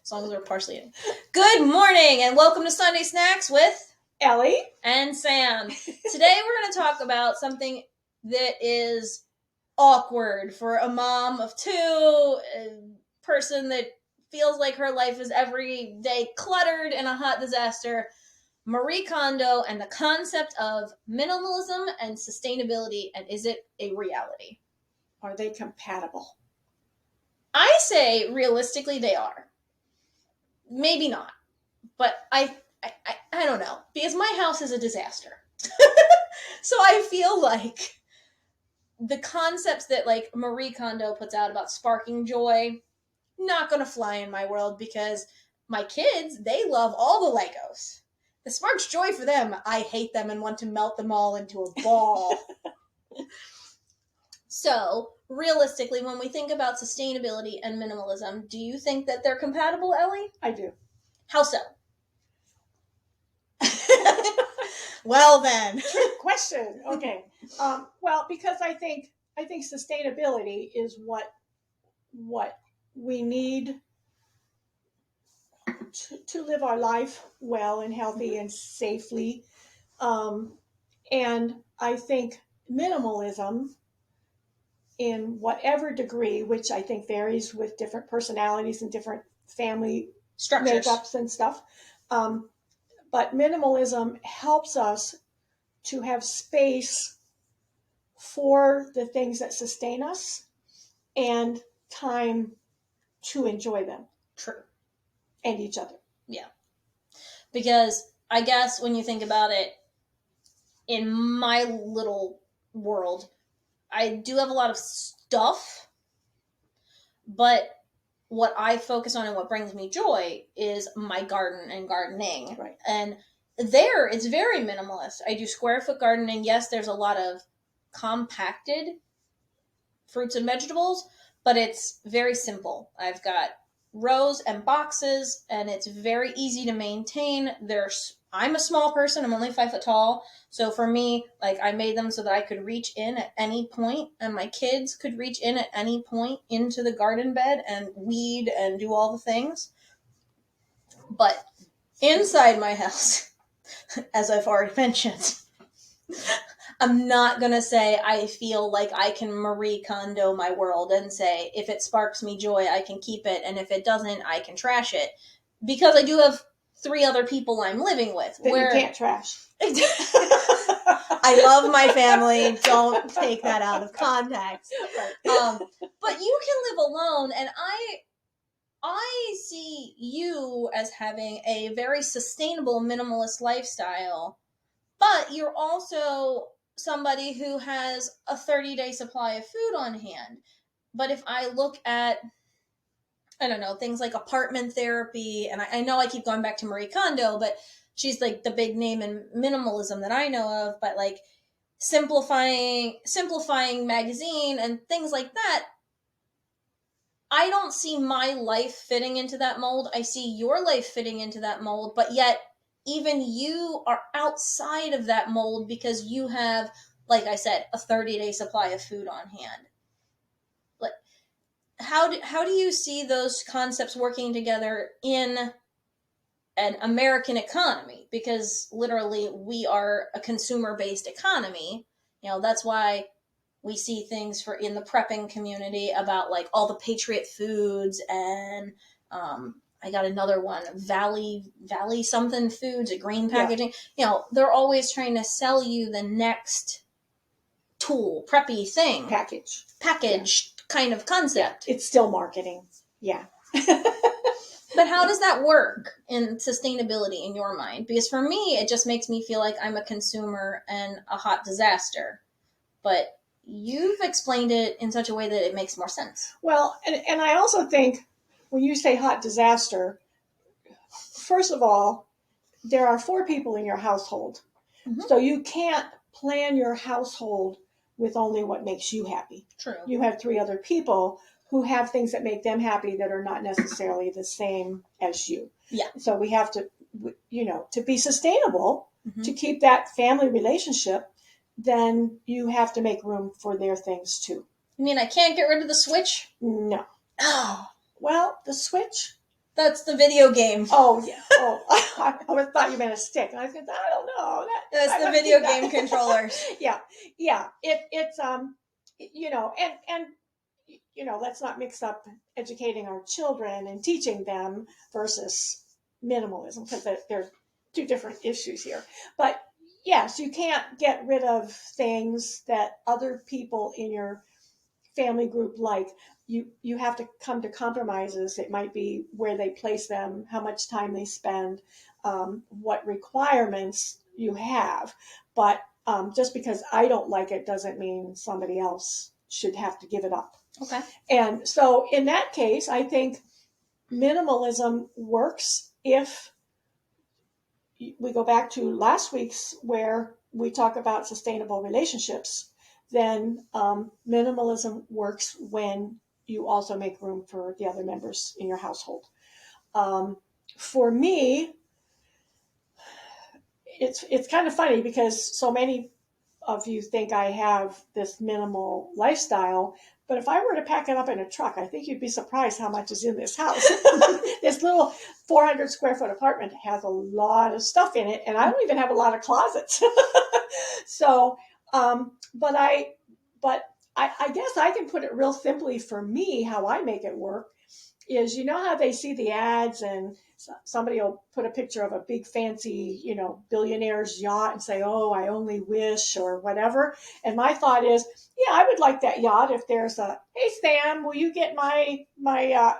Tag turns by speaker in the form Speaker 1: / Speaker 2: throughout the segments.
Speaker 1: as long as we're partially in. Good morning, and welcome to Sunday Snacks with
Speaker 2: Ellie
Speaker 1: and Sam. Today we're going to talk about something that is awkward for a mom of two, a person that feels like her life is every day cluttered and a hot disaster. Marie Kondo and the concept of minimalism and sustainability, and is it a reality?
Speaker 2: Are they compatible?
Speaker 1: I say realistically they are. Maybe not, but I don't know, because my house is a disaster. So I feel like the concepts that like Marie Kondo puts out about sparking joy, not gonna fly in my world, because my kids, they love all the Legos. The sparks joy for them. I hate them and want to melt them all into a ball. So, realistically, when we think about sustainability and minimalism, do you think that they're compatible, Ellie?
Speaker 2: I do.
Speaker 1: How so? Well then.
Speaker 2: Trick question. Okay. Well, because I think sustainability is what we need to live our life well and healthy and safely. And I think minimalism, in whatever degree, which I think varies with different personalities and different family
Speaker 1: Structures,
Speaker 2: makeups and stuff, but minimalism helps us to have space for the things that sustain us and time to enjoy them.
Speaker 1: True.
Speaker 2: And each other.
Speaker 1: Yeah. Because I guess when you think about it, in my little world, I do have a lot of stuff, but what I focus on and what brings me joy is my garden and gardening.
Speaker 2: Right.
Speaker 1: And there, it's very minimalist. I do square foot gardening. Yes, there's a lot of compacted fruits and vegetables, but it's very simple. I've got rows and boxes, and it's very easy to maintain. I'm a small person. I'm only 5 foot tall. So for me, like, I made them so that I could reach in at any point, and my kids could reach in at any point into the garden bed and weed and do all the things. But inside my house, as I've already mentioned, I'm not going to say I feel like I can Marie Kondo my world and say, if it sparks me joy, I can keep it, and if it doesn't, I can trash it. Because I do have 3 other people I'm living with.
Speaker 2: That you can't trash.
Speaker 1: I love my family. Don't take that out of context.
Speaker 2: Right.
Speaker 1: But you can live alone, and I see you as having a very sustainable minimalist lifestyle, but you're also somebody who has a 30-day supply of food on hand. But if I look at, I don't know, things like apartment therapy, and I know I keep going back to Marie Kondo, but she's like the big name in minimalism that I know of, but like simplifying magazine and things like that, I don't see my life fitting into that mold. I see your life fitting into that mold, but yet even you are outside of that mold because you have, like I said, a 30-day supply of food on hand. Like, how do you see those concepts working together in an American economy? Because literally we are a consumer-based economy. You know, that's why we see things in the prepping community about like all the Patriot foods and I got another one, Valley something foods, a green packaging. Yeah. You know, they're always trying to sell you the next tool, preppy thing.
Speaker 2: Package.
Speaker 1: Yeah. Kind of concept.
Speaker 2: Yeah. It's still marketing. Yeah.
Speaker 1: But how does that work in sustainability in your mind? Because for me, it just makes me feel like I'm a consumer and a hot disaster. But you've explained it in such a way that it makes more sense.
Speaker 2: Well, and I also think when you say hot disaster, first of all, there are 4 people in your household. Mm-hmm. So you can't plan your household with only what makes you happy.
Speaker 1: True.
Speaker 2: You have 3 other people who have things that make them happy that are not necessarily the same as you.
Speaker 1: Yeah.
Speaker 2: So we have to, to be sustainable,
Speaker 1: mm-hmm.
Speaker 2: to keep that family relationship, then you have to make room for their things too.
Speaker 1: You mean I can't get rid of the Switch?
Speaker 2: No.
Speaker 1: Oh.
Speaker 2: Well, the Switch
Speaker 1: That's the video game.
Speaker 2: Oh, yeah. Oh, I always thought you meant a stick. And I said, I don't know.
Speaker 1: That's the video game controllers.
Speaker 2: Yeah. Yeah. It's, and, let's not mix up educating our children and teaching them versus minimalism, because they're two different issues here. But yes, you can't get rid of things that other people in your family group like. You have to come to compromises. It might be where they place them, how much time they spend, what requirements you have. But just because I don't like it doesn't mean somebody else should have to give it up.
Speaker 1: Okay.
Speaker 2: And so in that case, I think minimalism works if we go back to last week's where we talk about sustainable relationships. Then minimalism works when you also make room for the other members in your household. For me, it's kind of funny because so many of you think I have this minimal lifestyle, but if I were to pack it up in a truck, I think you'd be surprised how much is in this house. This little 400 square foot apartment has a lot of stuff in it, and I don't even have a lot of closets. So, but I guess I can put it real simply for me, how I make it work is, how they see the ads and somebody will put a picture of a big fancy, billionaire's yacht and say, oh, I only wish, or whatever. And my thought is, yeah, I would like that yacht if there's hey, Sam, will you get my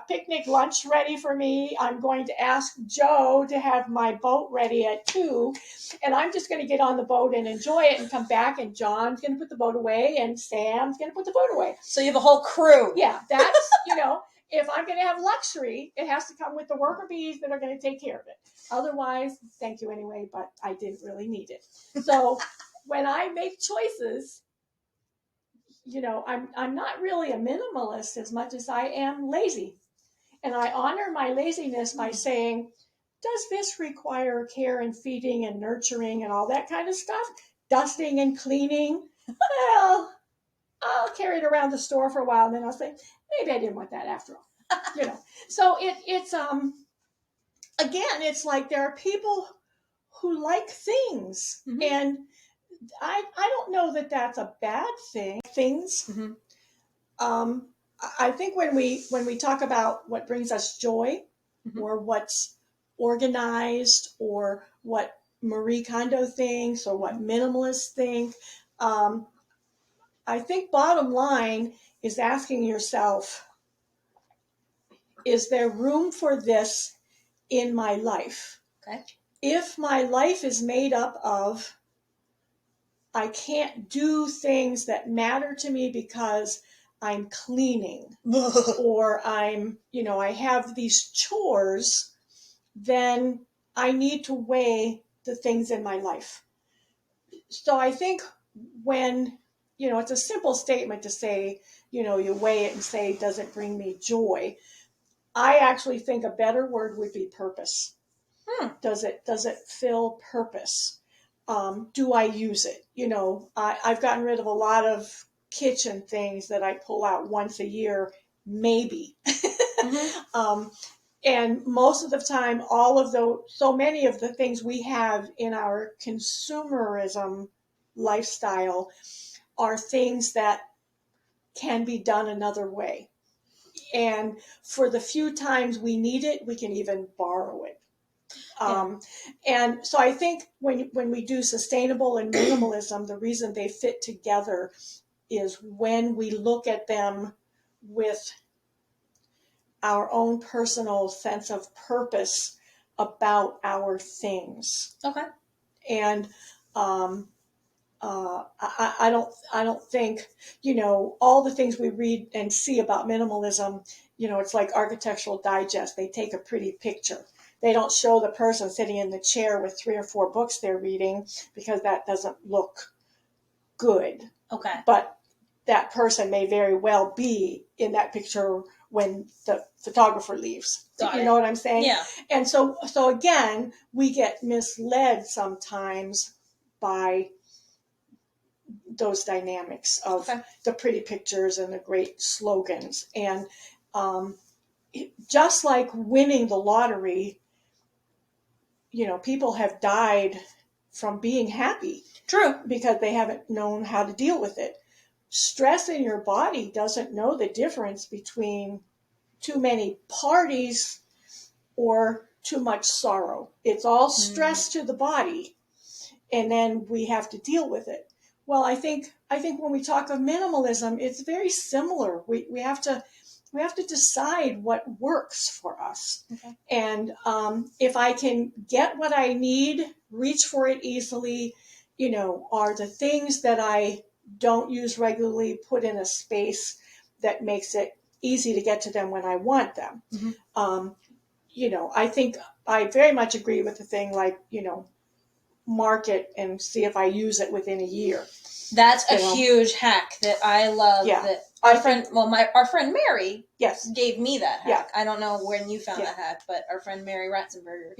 Speaker 2: picnic lunch ready for me? I'm going to ask Joe to have my boat ready at 2, and I'm just going to get on the boat and enjoy it and come back, and John's going to put the boat away and Sam's going to put the boat away.
Speaker 1: So you have a whole crew.
Speaker 2: Yeah, that's, if I'm going to have luxury, it has to come with the worker bees that are going to take care of it. Otherwise, thank you anyway, but I didn't really need it. So when I make choices, I'm not really a minimalist as much as I am lazy. And I honor my laziness by saying, does this require care and feeding and nurturing and all that kind of stuff? Dusting and cleaning? Well, I'll carry it around the store for a while, and then I'll say, maybe I didn't want that after all. So it's again, it's like there are people who like things, mm-hmm. and I don't know that that's a bad thing. Things. Mm-hmm. I think when we talk about what brings us joy, mm-hmm. or what's organized, or what Marie Kondo thinks, or what minimalists think. I think bottom line is asking yourself, is there room for this in my life?
Speaker 1: Okay. If
Speaker 2: my life is made up of, I can't do things that matter to me because I'm cleaning or I'm, I have these chores, then I need to weigh the things in my life. So I think when, it's a simple statement to say, you weigh it and say, does it bring me joy? I actually think a better word would be purpose. Does it fill purpose? Do I use it? I've gotten rid of a lot of kitchen things that I pull out once a year, maybe. Mm-hmm. And most of the time, so many of the things we have in our consumerism lifestyle are things that can be done another way. And for the few times we need it, we can even borrow it. And so I think when we do sustainable and minimalism, the reason they fit together is when we look at them with our own personal sense of purpose about our things.
Speaker 1: Okay.
Speaker 2: And I don't think, all the things we read and see about minimalism, it's like Architectural Digest. They take a pretty picture. They don't show the person sitting in the chair with 3 or 4 books they're reading because that doesn't look good.
Speaker 1: Okay.
Speaker 2: But that person may very well be in that picture when the photographer leaves. You know what I'm saying?
Speaker 1: Yeah.
Speaker 2: And so again, we get misled sometimes by those dynamics of the pretty pictures and the great slogans. And just like winning the lottery, people have died from being happy.
Speaker 1: True.
Speaker 2: Because they haven't known how to deal with it. Stress in your body doesn't know the difference between too many parties or too much sorrow. It's all stress to the body, and then we have to deal with it. Well, I think when we talk of minimalism, it's very similar. We have to decide what works for us.
Speaker 1: Okay.
Speaker 2: And if I can get what I need, reach for it easily, are the things that I don't use regularly put in a space that makes it easy to get to them when I want them. I think I very much agree with the thing like, mark it and see if I use it within a year.
Speaker 1: That's a huge hack that I love.
Speaker 2: Yeah.
Speaker 1: That our friend Mary
Speaker 2: yes.
Speaker 1: gave me that hack.
Speaker 2: Yeah.
Speaker 1: I don't know when you found that hack, but our friend Mary Ratzenberger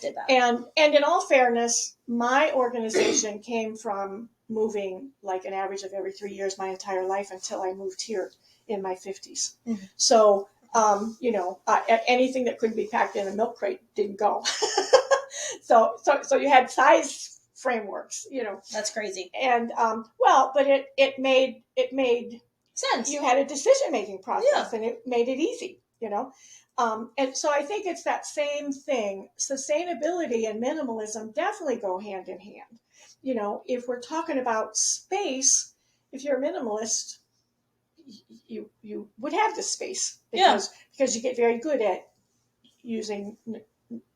Speaker 1: did that.
Speaker 2: And in all fairness, my organization came from moving like an average of every 3 years my entire life until I moved here in my 50s. Mm-hmm. So, anything that couldn't be packed in a milk crate didn't go. So you had size frameworks,
Speaker 1: That's crazy.
Speaker 2: And but it made
Speaker 1: sense.
Speaker 2: You had a decision-making process, and it made it easy, And so I think it's that same thing. Sustainability and minimalism definitely go hand in hand. If we're talking about space, if you're a minimalist, you would have the space because you get very good at using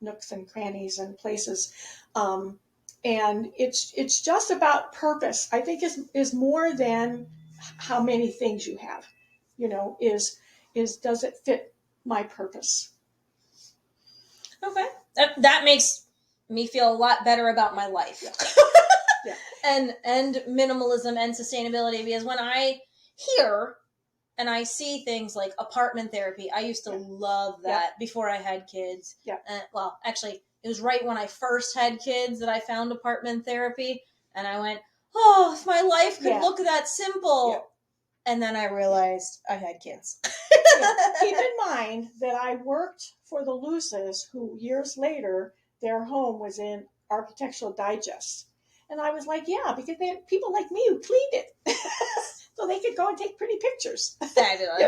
Speaker 2: nooks and crannies and places. And it's just about purpose. I think is more than how many things you have, is does it fit my purpose?
Speaker 1: Okay. That makes me feel a lot better about my life.
Speaker 2: Yeah.
Speaker 1: And minimalism and sustainability, because when I hear and I see things like apartment therapy, I used to love that before I had kids.
Speaker 2: Yeah.
Speaker 1: Well, actually, it was right when I first had kids that I found apartment therapy, and I went, oh, if my life could look that simple. Yeah. And then I realized I had kids.
Speaker 2: Keep in mind that I worked for the Luces, who years later, their home was in Architectural Digest. And I was like, because they had people like me who cleaned it. So they could go and take pretty pictures.
Speaker 1: Fabulous.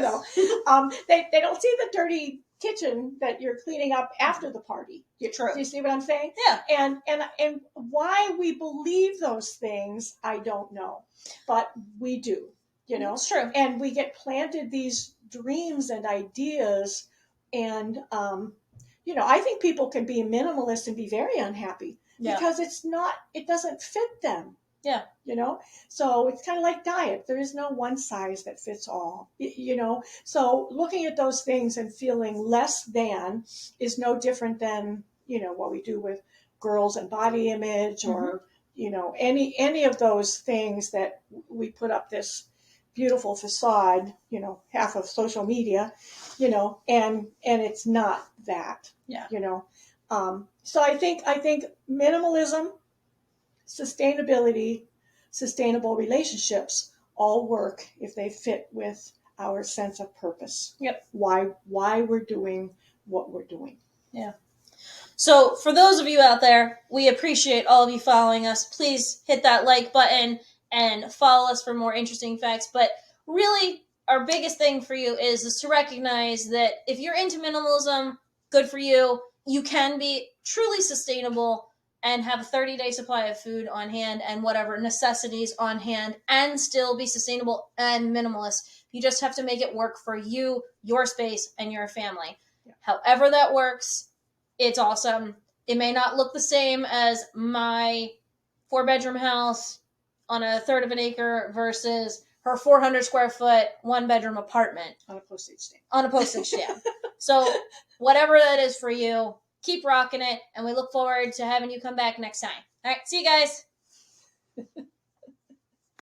Speaker 2: They don't see the dirty kitchen that you're cleaning up after the party.
Speaker 1: True.
Speaker 2: Do you see what I'm saying?
Speaker 1: Yeah.
Speaker 2: And why we believe those things, I don't know. But we do.
Speaker 1: It's true.
Speaker 2: And we get planted these dreams and ideas. And, I think people can be minimalist and be very unhappy because it doesn't fit them.
Speaker 1: Yeah.
Speaker 2: So it's kind of like diet. There is no one size that fits all, So looking at those things and feeling less than is no different than, what we do with girls and body image or, any of those things that we put up this beautiful facade, half of social media, and it's not that, So I think minimalism, sustainability, sustainable relationships all work if they fit with our sense of purpose.
Speaker 1: Yep.
Speaker 2: Why we're doing what we're doing.
Speaker 1: Yeah. So for those of you out there, we appreciate all of you following us. Please hit that like button and follow us for more interesting facts. But really, our biggest thing for you is to recognize that if you're into minimalism, good for you. You can be truly sustainable and have a 30-day supply of food on hand and whatever necessities on hand and still be sustainable and minimalist. You just have to make it work for you, your space, and your family. Yeah. However that works, it's awesome. It may not look the same as my 4-bedroom house on a third of an acre versus her 400 square foot 1-bedroom apartment.
Speaker 2: On a postage stamp.
Speaker 1: So whatever that is for you, keep rocking it, and we look forward to having you come back next time. All right, see you guys.